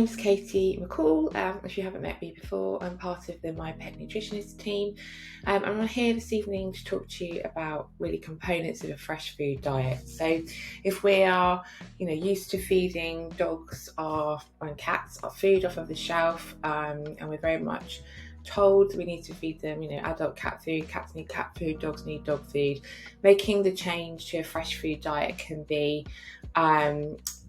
name's Katie McCall. If you haven't met me before, I'm part of the My Pet Nutritionist team. I'm here this evening to talk to you about really components of a fresh food diet. So if we are, used to feeding dogs and cats our food off of the shelf, and we're very much told we need to feed them, adult cat food, cats need cat food, dogs need dog food. Making the change to a fresh food diet can be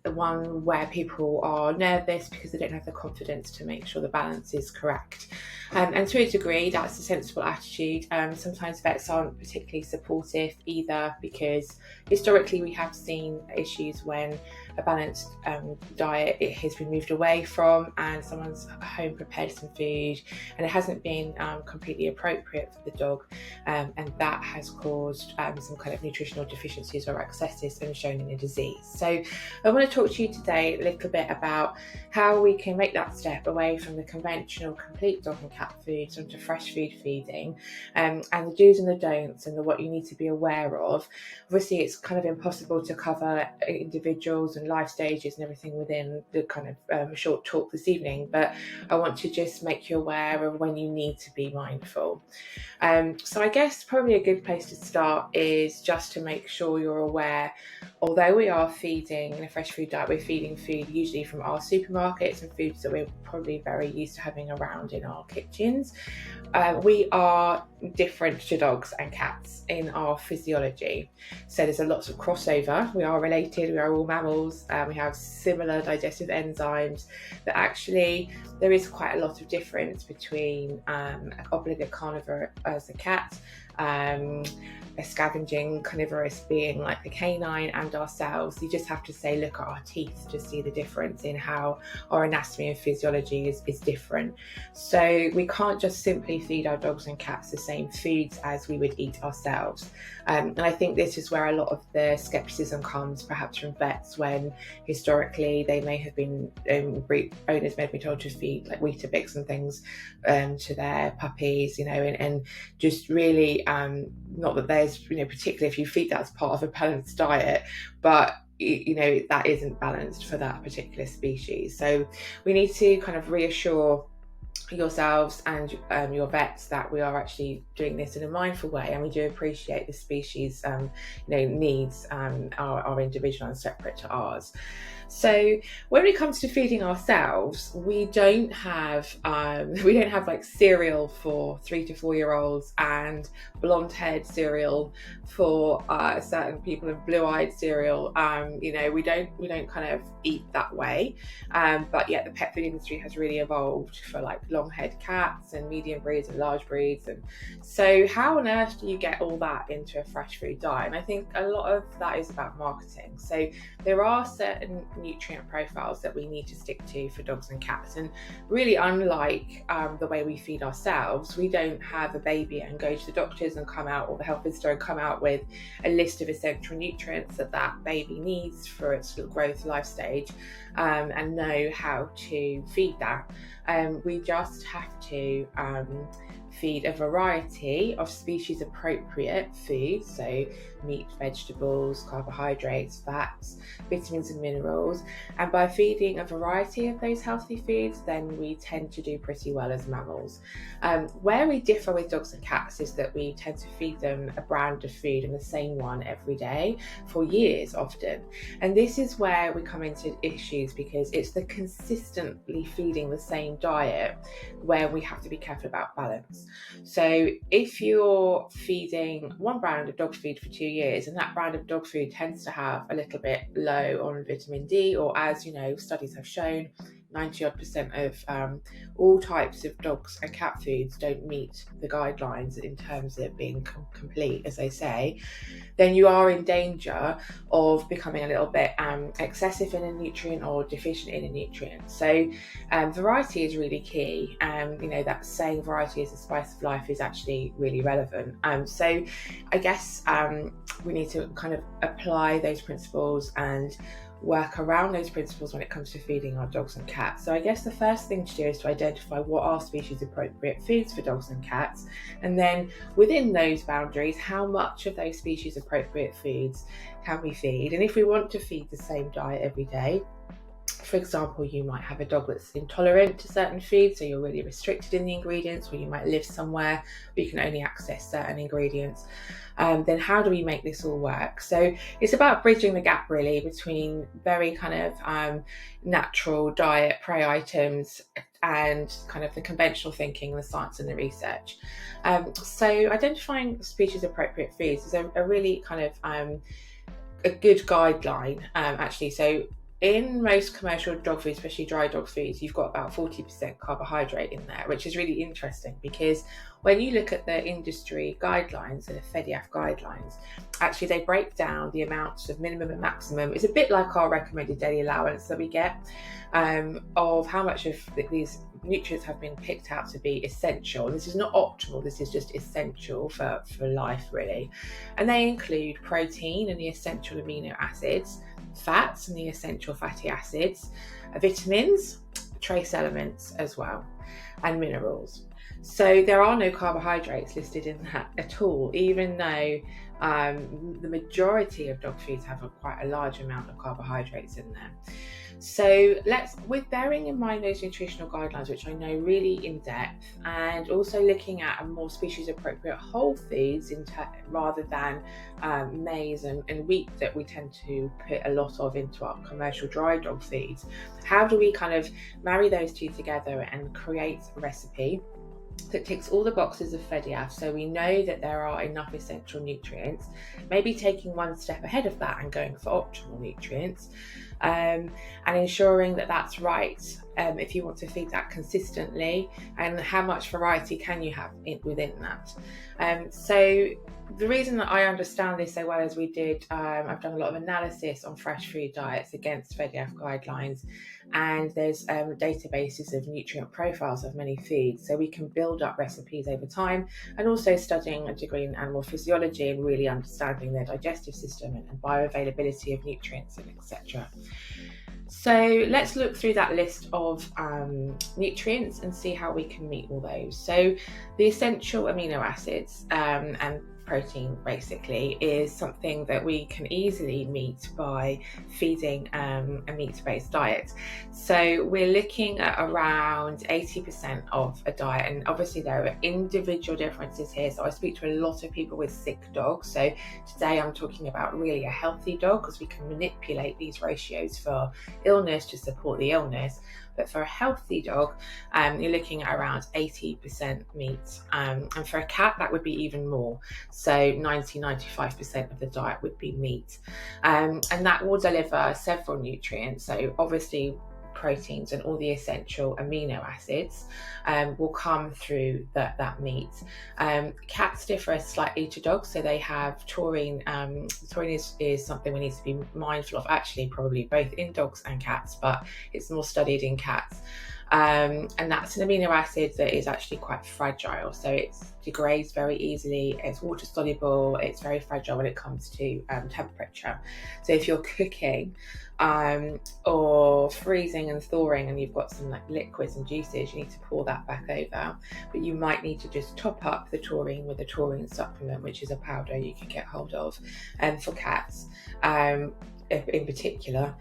the one where people are nervous because they don't have the confidence to make sure the balance is correct. And to a degree, that's a sensible attitude. Sometimes vets aren't particularly supportive either, because historically we have seen issues when a balanced diet has been moved away from and someone's home prepared some food and it hasn't been completely appropriate for the dog, and that has caused some kind of nutritional deficiencies or excesses and shown in a disease. So I want to talk to you today a little bit about how we can make that step away from the conventional complete dog and cat foods onto fresh food feeding, and the do's and the don'ts and what you need to be aware of. Obviously it's kind of impossible to cover individuals and life stages and everything within the kind of short talk this evening, but I want to just make you aware of when you need to be mindful. So I guess probably a good place to start is just to make sure you're aware, although we are feeding in a fresh food diet, we're feeding food usually from our supermarkets and foods that we're probably very used to having around in our kitchens. We are different to dogs and cats in our physiology. So there's a lot of crossover. We are related, we are all mammals, we have similar digestive enzymes, but actually there is quite a lot of difference between an obligate carnivore as a cat, a scavenging carnivorous being like the canine, and ourselves. You just have to look at our teeth to see the difference in how our anatomy and physiology is different. So we can't just simply feed our dogs and cats the same foods as we would eat ourselves. And I think this is where a lot of the skepticism comes, perhaps from vets, when historically they may have been, owners may have been told to feed like Weetabix and things to their puppies, and just really, not that there's, particularly if you feed that as part of a balanced diet, but that isn't balanced for that particular species. So we need to kind of reassure yourselves and your vets that we are actually doing this in a mindful way, and we do appreciate the species needs are individual and separate to ours. So when it comes to feeding ourselves, we don't have like cereal for 3 to 4 year olds and blonde haired cereal for certain people and blue-eyed cereal. We don't kind of eat that way, but yet the pet food industry has really evolved for like long-haired cats and medium breeds and large breeds. And so how on earth do you get all that into a fresh food diet? And I think a lot of that is about marketing. So there are certain nutrient profiles that we need to stick to for dogs and cats, and really unlike the way we feed ourselves, we don't have a baby and go to the doctors and come out, or the health visitor, and come out with a list of essential nutrients that baby needs for its growth life stage, and know how to feed that. We just have to feed a variety of species appropriate foods, so meat, vegetables, carbohydrates, fats, vitamins and minerals. And by feeding a variety of those healthy foods, then we tend to do pretty well as mammals. Where we differ with dogs and cats is that we tend to feed them a brand of food and the same one every day for years often. And this is where we come into issues, because it's the consistently feeding the same diet where we have to be careful about balance. So if you're feeding one brand of dog food for 2 years, and that brand of dog food tends to have a little bit low on vitamin D, or as studies have shown, 90% of all types of dogs and cat foods don't meet the guidelines in terms of being complete, as they say, then you are in danger of becoming a little bit excessive in a nutrient or deficient in a nutrient. So variety is really key. That saying variety is the spice of life is actually really relevant. So I guess we need to kind of apply those principles and work around those principles when it comes to feeding our dogs and cats. So I guess the first thing to do is to identify what are species appropriate foods for dogs and cats, and then within those boundaries, how much of those species appropriate foods can we feed. And if we want to feed the same diet every day, For example, you might have a dog that's intolerant to certain foods, so you're really restricted in the ingredients, or you might live somewhere where you can only access certain ingredients. Then how do we make this all work? So it's about bridging the gap really between very kind of natural diet, prey items, and kind of the conventional thinking, the science and the research. So identifying species appropriate foods is a really kind of a good guideline actually. So in most commercial dog food, especially dry dog foods, you've got about 40% carbohydrate in there, which is really interesting because when you look at the industry guidelines, the FEDIAF guidelines, actually they break down the amounts of minimum and maximum. It's a bit like our recommended daily allowance that we get of how much of these nutrients have been picked out to be essential. And this is not optimal, this is just essential for life really. And they include protein and the essential amino acids, fats and the essential fatty acids, vitamins, trace elements as well, and minerals. So there are no carbohydrates listed in that at all, even though the majority of dog foods have quite a large amount of carbohydrates in there. So with bearing in mind those nutritional guidelines, which I know really in depth, and also looking at a more species appropriate whole foods rather than maize and wheat that we tend to put a lot of into our commercial dry dog feeds, how do we kind of marry those two together and create a recipe that ticks all the boxes of FEDIAF, so we know that there are enough essential nutrients, maybe taking one step ahead of that and going for optimal nutrients, and ensuring that that's right if you want to feed that consistently, and how much variety can you have within that. So the reason that I understand this so well as we did, I've done a lot of analysis on fresh food diets against FEDIAF guidelines, and there's databases of nutrient profiles of many foods, so we can build up recipes over time, and also studying a degree in animal physiology and really understanding their digestive system and bioavailability of nutrients and etc. So let's look through that list of nutrients and see how we can meet all those. So the essential amino acids and protein basically is something that we can easily meet by feeding a meat-based diet. So we're looking at around 80% of a diet, and obviously there are individual differences here. So I speak to a lot of people with sick dogs, so today I'm talking about really a healthy dog, because we can manipulate these ratios for illness to support the illness. But for a healthy dog, you're looking at around 80% meat. And for a cat, that would be even more. So 90-95% of the diet would be meat. And that will deliver several nutrients. So obviously proteins and all the essential amino acids will come through that meat. Cats differ slightly to dogs, so they have taurine. Taurine is something we need to be mindful of, actually probably both in dogs and cats, but it's more studied in cats. And that's an amino acid that is actually quite fragile, so it degrades very easily, it's water soluble, it's very fragile when it comes to temperature. So if you're cooking or freezing and thawing and you've got some like liquids and juices, you need to pour that back over, but you might need to just top up the taurine with a taurine supplement, which is a powder you can get hold of. And for cats in particular,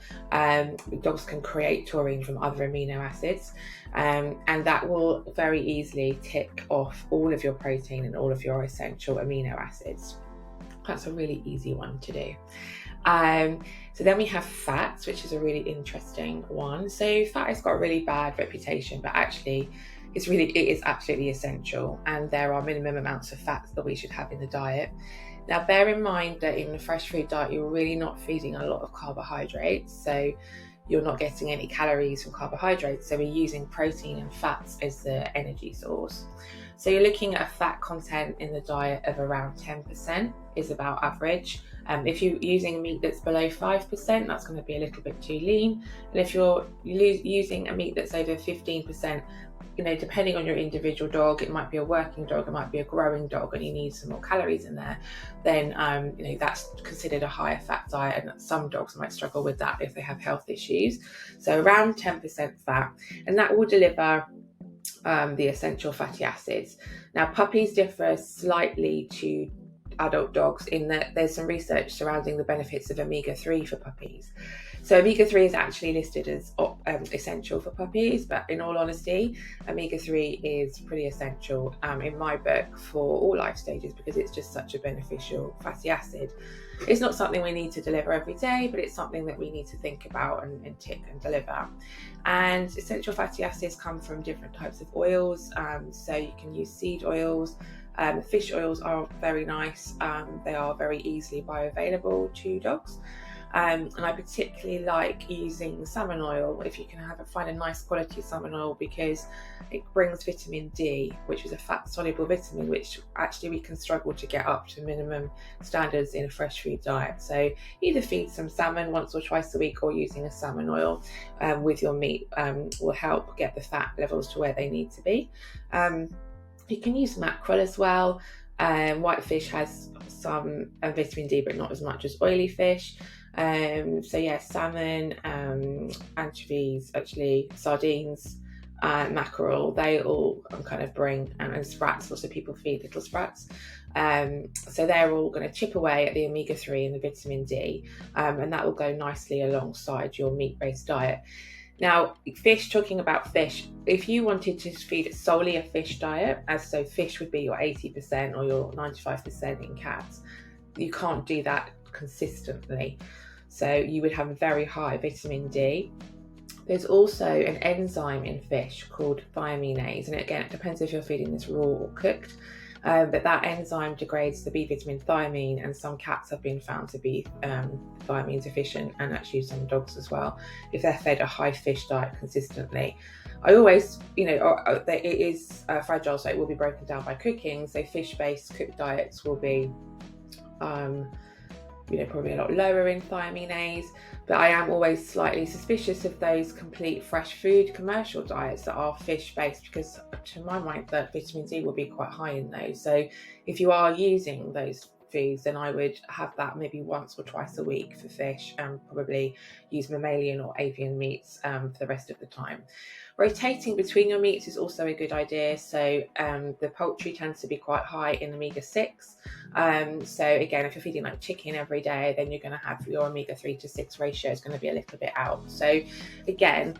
dogs can create taurine from other amino acids, and that will very easily tick off all of your protein and all of your essential amino acids. That's a really easy one to do. So then we have fats, which is a really interesting one. So fat has got a really bad reputation, but actually it is absolutely essential, and there are minimum amounts of fats that we should have in the diet. Now bear in mind that in the fresh food diet you're really not feeding a lot of carbohydrates, so you're not getting any calories from carbohydrates, so we're using protein and fats as the energy source. So you're looking at a fat content in the diet of around 10% is about average. If you're using meat that's below 5%, that's going to be a little bit too lean. And if you're using a meat that's over 15%, depending on your individual dog, it might be a working dog, it might be a growing dog, and you need some more calories in there, then that's considered a higher fat diet, and some dogs might struggle with that if they have health issues. So around 10% fat, and that will deliver the essential fatty acids. Now puppies differ slightly to adult dogs in that there's some research surrounding the benefits of omega-3 for puppies. So omega-3 is actually listed as essential for puppies, but in all honesty, omega-3 is pretty essential in my book for all life stages, because it's just such a beneficial fatty acid. It's not something we need to deliver every day, but it's something that we need to think about and tick and deliver. And essential fatty acids come from different types of oils. So you can use seed oils. Fish oils are very nice. They are very easily bioavailable to dogs. And I particularly like using salmon oil if you can find a nice quality salmon oil, because it brings vitamin D, which is a fat soluble vitamin, which actually we can struggle to get up to minimum standards in a fresh food diet. So either feed some salmon once or twice a week, or using a salmon oil with your meat will help get the fat levels to where they need to be. You can use mackerel as well. White fish has some vitamin D, but not as much as oily fish. So yeah, salmon, anchovies, actually sardines, mackerel, they all kind of bring, and sprats, lots of people feed little sprats. So they're all going to chip away at the omega-3 and the vitamin D, and that will go nicely alongside your meat-based diet. Now, fish, talking about fish, if you wanted to feed solely a fish diet, so fish would be your 80% or your 95% in cats, you can't do that consistently. So you would have very high vitamin D. There's also an enzyme in fish called thiaminase, and again, it depends if you're feeding this raw or cooked. But that enzyme degrades the B vitamin thiamine, and some cats have been found to be thiamine deficient, and actually some dogs as well, if they're fed a high fish diet consistently. I always, it is fragile, so it will be broken down by cooking. So fish-based cooked diets will be probably a lot lower in thiaminase, but I am always slightly suspicious of those complete fresh food commercial diets that are fish based, because to my mind that vitamin D will be quite high in those. So if you are using those foods, then I would have that maybe once or twice a week for fish, and probably use mammalian or avian meats for the rest of the time. Rotating between your meats is also a good idea. So the poultry tends to be quite high in omega-6. So again, if you're feeding like chicken every day, then you're going to have your omega-3 to 6 ratio is going to be a little bit out. So again,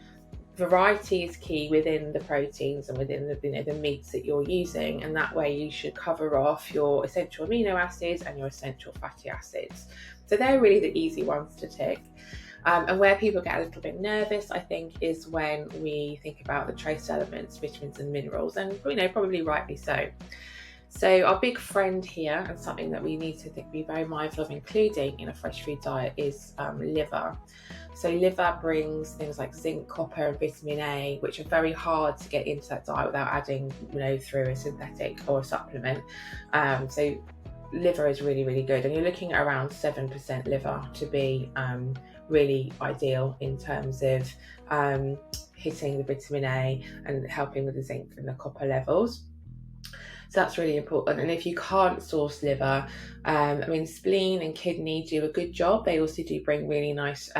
variety is key within the proteins and within the meats that you're using, and that way you should cover off your essential amino acids and your essential fatty acids. So they're really the easy ones to tick. And where people get a little bit nervous, I think, is when we think about the trace elements, vitamins and minerals, and probably rightly so. So our big friend here, and something that we need to be very mindful of including in a fresh food diet, is liver. So liver brings things like zinc, copper and vitamin A, which are very hard to get into that diet without adding through a synthetic or a supplement. So liver is really, really good, and you're looking at around 7% liver to be really ideal in terms of hitting the vitamin A and helping with the zinc and the copper levels. So that's really important. And if you can't source liver, spleen and kidney do a good job. They also do bring really nice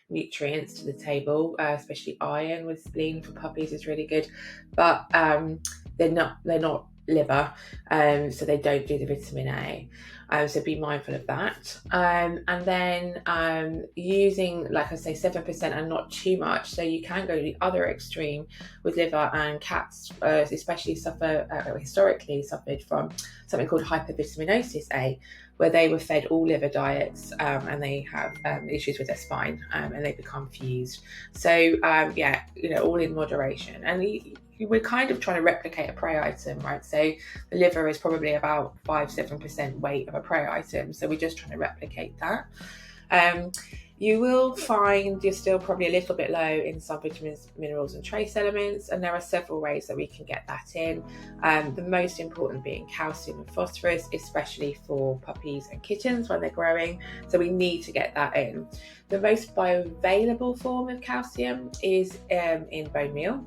nutrients to the table, especially iron with spleen for puppies is really good. But they're not liver, so they don't do the vitamin A. So be mindful of that. And then using, like I say, 7% and not too much. So you can go to the other extreme with liver, and cats especially historically suffered from something called hypervitaminosis A, where they were fed all liver diets and they have issues with their spine and they become fused. So all in moderation. And we're kind of trying to replicate a prey item, right? So the liver is probably about 5-7% weight of a prey item. So we're just trying to replicate that. You will find you're still probably a little bit low in some vitamins, minerals and trace elements, and there are several ways that we can get that in. The most important being calcium and phosphorus, especially for puppies and kittens when they're growing. So we need to get that in. The most bioavailable form of calcium is in bone meal,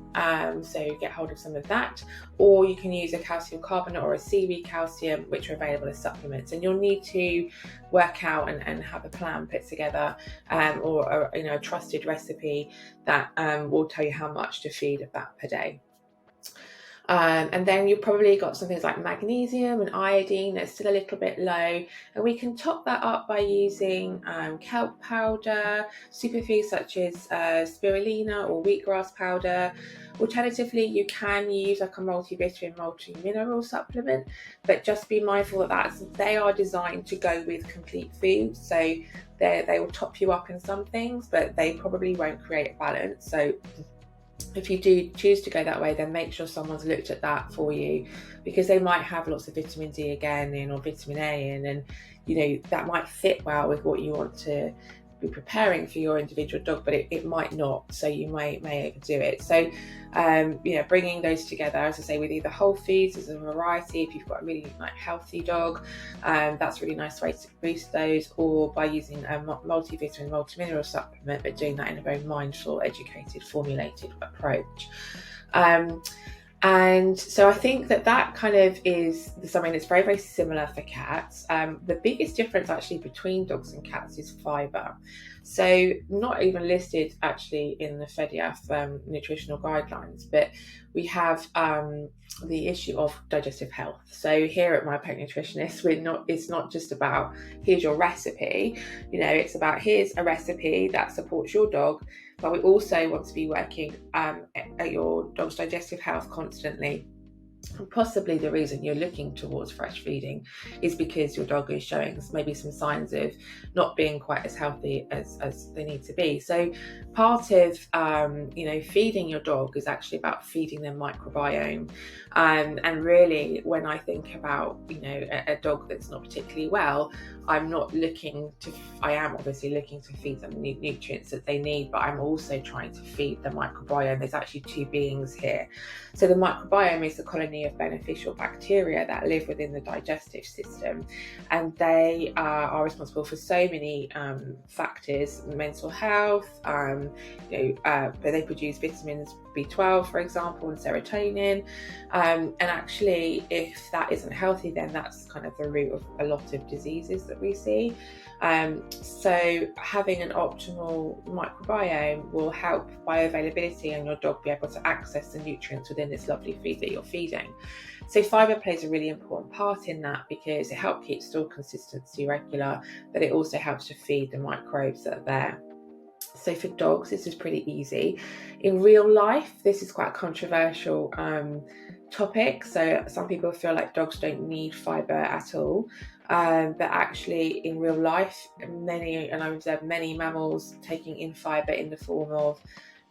so get hold of some of that, or you can use a calcium carbonate or a seaweed calcium, which are available as supplements. And you'll need to work out and have a plan put together, or a trusted recipe that will tell you how much to feed of that per day. And then you've probably got some things like magnesium and iodine that's still a little bit low. And we can top that up by using kelp powder, superfoods such as spirulina or wheatgrass powder. Alternatively, you can use like a multivitamin, multi-mineral supplement, but just be mindful that they are designed to go with complete foods. So they will top you up in some things, but they probably won't create a balance. So if you do choose to go that way, then make sure someone's looked at that for you, because they might have lots of vitamin D again in, or vitamin A in, and that might fit well with what you want to be preparing for your individual dog, but it might not, so you may overdo it. So bringing those together, as I say, with either whole foods as a variety, if you've got a really healthy dog, that's a really nice way to boost those, or by using a multivitamin, multi-mineral supplement, but doing that in a very mindful, educated, formulated approach. And so I think that kind of is something that's very, very similar for cats. The biggest difference actually between dogs and cats is fibre. So not even listed actually in the FEDIAF nutritional guidelines, but we have the issue of digestive health. So here at My Pet Nutritionist, it's not just about here's your recipe, it's about here's a recipe that supports your dog, but we also want to be working at your dog's digestive health constantly. And possibly the reason you're looking towards fresh feeding is because your dog is showing maybe some signs of not being quite as healthy as they need to be. So part of feeding your dog is actually about feeding their microbiome. And really, when I think about a dog that's not particularly well, I am obviously looking to feed them the nutrients that they need, but I'm also trying to feed the microbiome. There's actually two beings here. So the microbiome is the colony of beneficial bacteria that live within the digestive system, and they are responsible for so many factors, mental health, but they produce vitamins B12, for example, and serotonin, and actually if that isn't healthy, then that's kind of the root of a lot of diseases that we see. So having an optimal microbiome will help bioavailability and your dog be able to access the nutrients within this lovely feed that you're feeding. So fibre plays a really important part in that, because it helps keep stool consistency regular, but it also helps to feed the microbes that are there. So for dogs, this is pretty easy. In real life, this is quite a controversial topic. So some people feel like dogs don't need fibre at all. But actually in real life, I've observed many mammals taking in fibre in the form of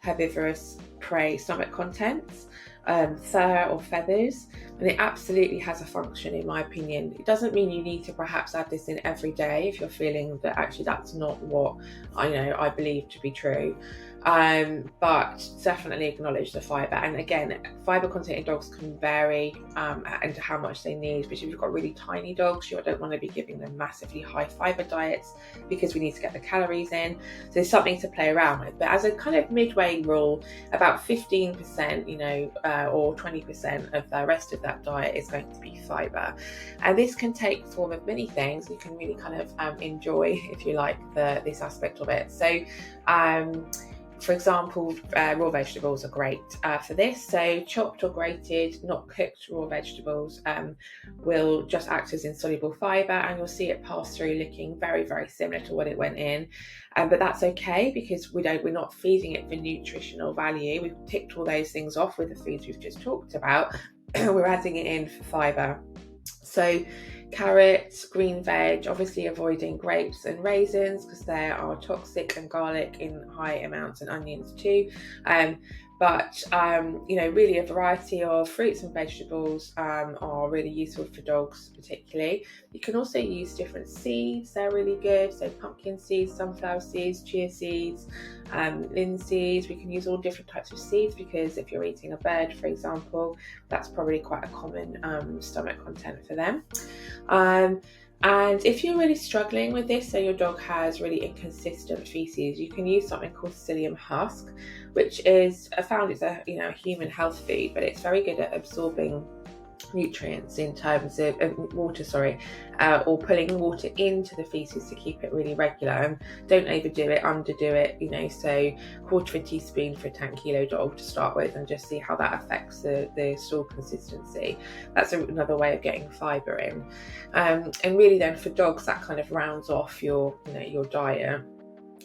herbivorous prey stomach contents, fur or feathers, and it absolutely has a function, in my opinion. It doesn't mean you need to perhaps add this in every day if you're feeling that actually that's not what I believe to be true. But definitely acknowledge the fibre. And again, fibre content in dogs can vary into how much they need, especially if you've got really tiny dogs. You don't want to be giving them massively high fibre diets, because we need to get the calories in. So there's something to play around with. But as a kind of midway rule, about 15%, or 20% of the rest of that diet is going to be fibre. And this can take the form of many things. You can really kind of enjoy, if you like, this aspect of it. So for example, raw vegetables are great for this. So chopped or grated, not cooked raw vegetables will just act as insoluble fibre, and you'll see it pass through looking very, very similar to what it went in. But that's okay, because we're not feeding it for nutritional value. We've ticked all those things off with the foods we've just talked about. We're adding it in for fibre. So carrots, green veg, obviously avoiding grapes and raisins because they are toxic, and garlic in high amounts, and onions too. But really a variety of fruits and vegetables are really useful for dogs particularly. You can also use different seeds, they're really good. So pumpkin seeds, sunflower seeds, chia seeds, linseeds. We can use all different types of seeds, because if you're eating a bird, for example, that's probably quite a common stomach content for them. And if you're really struggling with this, so your dog has really inconsistent feces, you can use something called psyllium husk, which is found it's a human health food, but it's very good at absorbing nutrients in terms of water, or pulling water into the feces to keep it really regular, and don't overdo it, underdo it, so quarter of a teaspoon for a 10 kilo dog to start with, and just see how that affects the stool consistency. That's another way of getting fibre in, and really then for dogs that kind of rounds off your diet.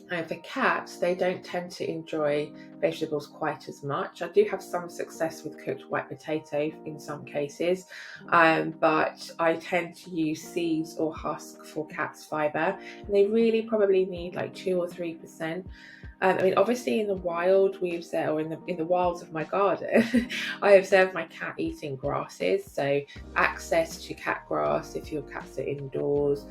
And for cats, they don't tend to enjoy vegetables quite as much. I do have some success with cooked white potato in some cases, but I tend to use seeds or husk for cats' fibre, and they really probably need like 2 or 3%. Obviously in the wild, or in the wilds of my garden, I observe my cat eating grasses. So access to cat grass, if your cats are indoors,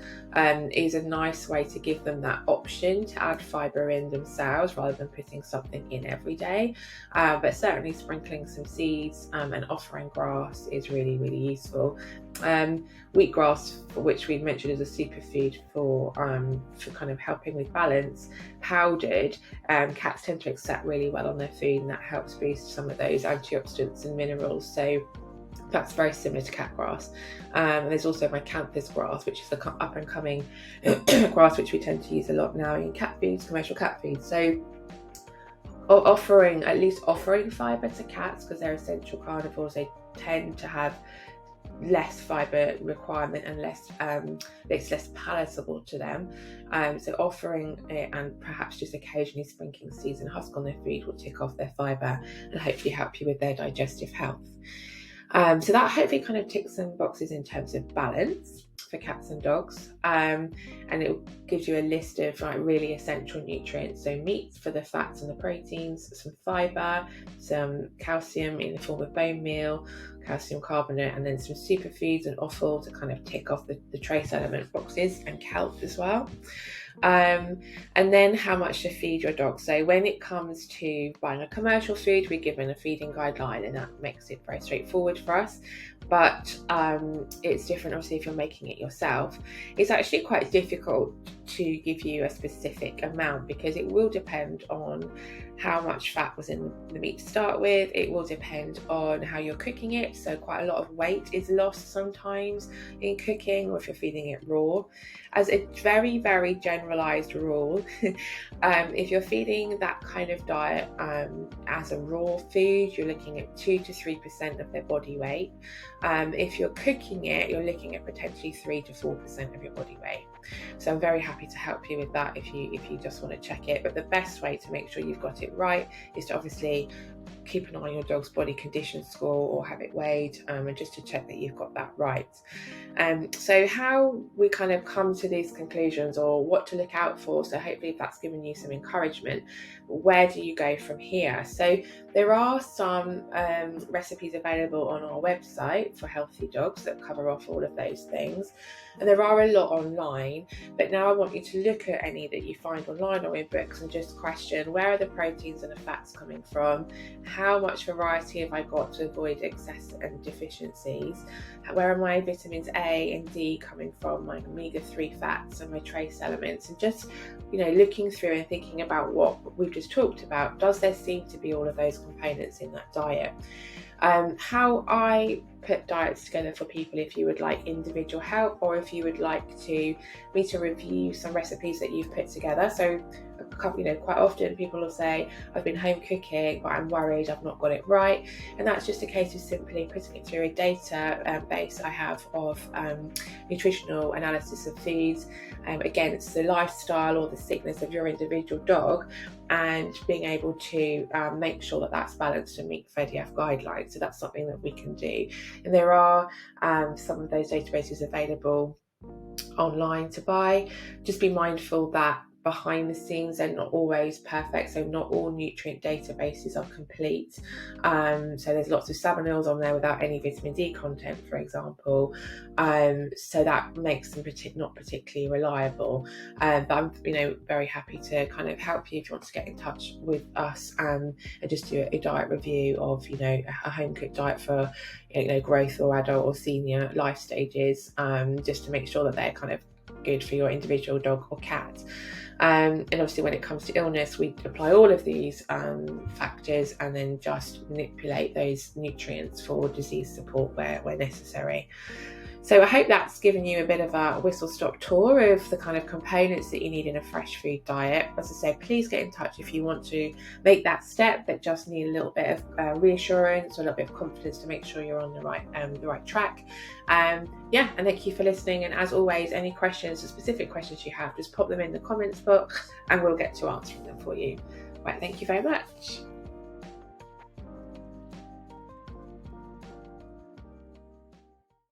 is a nice way to give them that option to add fibre in themselves, rather than putting something in every day. But certainly sprinkling some seeds and offering grass is really, really useful. Wheatgrass, for which we mentioned as a superfood for kind of helping with balance, powdered, cats tend to accept really well on their food, and that helps boost some of those antioxidants and minerals. So that's very similar to cat grass. And there's also my campus grass, which is the up and coming grass, which we tend to use a lot now in cat foods, commercial cat foods. So offering fibre to cats, because they're essential carnivores, they tend to have less fibre requirement and it's less palatable to them. So offering it, and perhaps just occasionally sprinkling seeds and husk on their food, will tick off their fibre and hopefully help you with their digestive health. So that hopefully kind of ticks some boxes in terms of balance for cats and dogs, and it gives you a list of really essential nutrients. So meats for the fats and the proteins, some fibre, some calcium in the form of bone meal, calcium carbonate, and then some superfoods and offal to kind of tick off the trace element boxes, and kelp as well. And then how much to feed your dog. So when it comes to buying a commercial food, we're given a feeding guideline, and that makes it very straightforward for us. But it's different obviously if you're making it yourself. It's actually quite difficult to give you a specific amount, because it will depend on how much fat was in the meat to start with. It will depend on how you're cooking it. So quite a lot of weight is lost sometimes in cooking, or if you're feeding it raw. As a very, very generalized rule, if you're feeding that kind of diet as a raw food, you're looking at 2 to 3% of their body weight. If you're cooking it, you're looking at potentially 3 to 4% of your body weight. So I'm very happy to help you with that if you just want to check it. But the best way to make sure you've got it right is to obviously keep an eye on your dog's body condition score, or have it weighed, and just to check that you've got that right. So how we kind of come to these conclusions, or what to look out for, so hopefully that's given you some encouragement. Where do you go from here? So there are some recipes available on our website for healthy dogs that cover off all of those things, and there are a lot online. But now I want you to look at any that you find online or in books, and just question, where are the proteins and the fats coming from? How much variety have I got to avoid excess and deficiencies? Where are my vitamins A and D coming from, my omega-3 fats and my trace elements? And just looking through and thinking about what we've just talked about. Does there seem to be all of those components in that diet? How I put diets together for people, if you would like individual help, or if you would like me to review some recipes that you've put together. So quite often people will say, I've been home cooking, but I'm worried I've not got it right. And that's just a case of simply putting it through a data base I have of nutritional analysis of foods against the lifestyle or the sickness of your individual dog, and being able to make sure that that's balanced and meet FEDIAF guidelines. So that's something that we can do. And there are some of those databases available online to buy. Just be mindful that behind the scenes they're not always perfect, so not all nutrient databases are complete. So there's lots of saponins on there without any vitamin D content, for example, so that makes them not particularly reliable. But I'm very happy to kind of help you if you want to get in touch with us and just do a diet review of a home cooked diet for growth or adult or senior life stages, just to make sure that they're kind of good for your individual dog or cat. And obviously when it comes to illness, we apply all of these factors and then just manipulate those nutrients for disease support where necessary. So I hope that's given you a bit of a whistle-stop tour of the kind of components that you need in a fresh food diet. As I said, please get in touch if you want to make that step, but just need a little bit of reassurance or a little bit of confidence to make sure you're on the right track. And thank you for listening. And as always, any questions or specific questions you have, just pop them in the comments box and we'll get to answering them for you. Right, thank you very much.